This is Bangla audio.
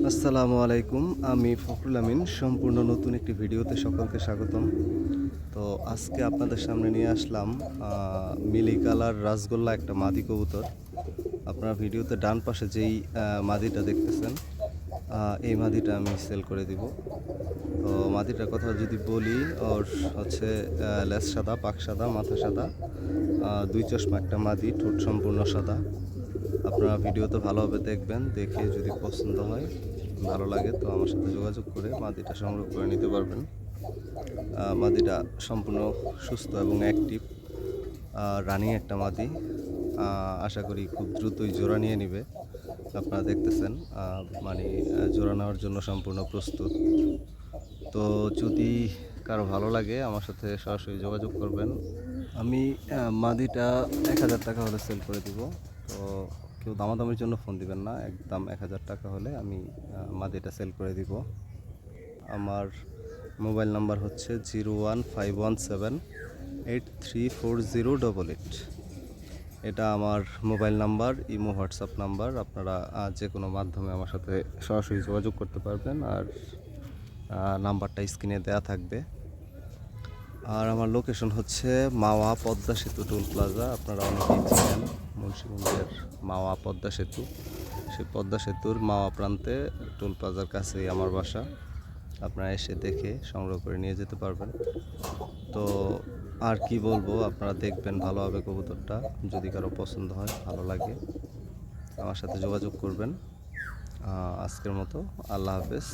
আসসালামু আলাইকুম, আমি ফখরুল আমিন। সম্পূর্ণ নতুন একটি ভিডিওতে সকলকে স্বাগতম। তো আজকে আপনাদের সামনে নিয়ে আসলাম মিলি কালার রাসগোল্লা একটা মাদি কবুতর। আপনারা ভিডিওতে ডান পাশে যেই মাদিটা দেখতেছেন, এই মাদিটা আমি সেল করে দিব। তো মাদিটার কথা যদি বলি, ওর হচ্ছে লেজ সাদা, পাখ সাদা, মাথা সাদা, দুই চশমা একটা মাদি, ঠোঁট সম্পূর্ণ সাদা। আপনারা ভিডিওতে ভালোভাবে দেখবেন, দেখে যদি পছন্দ হয়, ভালো লাগে, তো আমার সাথে যোগাযোগ করে মাদিটা সংগ্রহ করে নিতে পারবেন। মাদিটা সম্পূর্ণ সুস্থ এবং অ্যাক্টিভ, রানিং একটা মাদি। আশা করি খুব দ্রুতই জোড়া নিয়ে নেবে। আপনারা দেখতেছেন, মানে জোড়া নেওয়ার জন্য সম্পূর্ণ প্রস্তুত। তো যদি কারো ভালো লাগে আমার সাথে সরাসরি যোগাযোগ করবেন। আমি মাদিটা 1000 টাকা হলে সেল করে দিব। তো কেউ দামাদামির জন্য ফোন দিবেন না, একদম 1000 টাকা হলে আমি মাদিটা সেল করে দিব। আমার মোবাইল নাম্বার হচ্ছে 01517834088। এটা আমার mobile number, imo, WhatsApp number. আপনারা যে কোনো মাধ্যমে আমার সাথে সরাসরি যোগাযোগ করতে পারবেন, আর নাম্বারটা স্ক্রিনে দেয়া থাকবে। আর আমার লোকেশন হচ্ছে মাওয়া পদ্মা সেতু টোল প্লাজা। আপনারা অনেকেই চিনেন মুন্সিগঞ্জের মাওয়া পদ্মা সেতু। সেই পদ্মা সেতুর মাওয়া প্রান্তে টোল প্লাজার কাছেই আমার বাসা। আপনারা এসে দেখে সংগ্রহ করে নিয়ে যেতে পারবেন। তো আর কি বলবো, আপনারা দেখবেন ভালোভাবে কবুতরটা। যদি কারো পছন্দ হয়, ভালো লাগে, আমার সাথে যোগাযোগ করবেন। আজকের মতো আল্লাহ হাফেজ।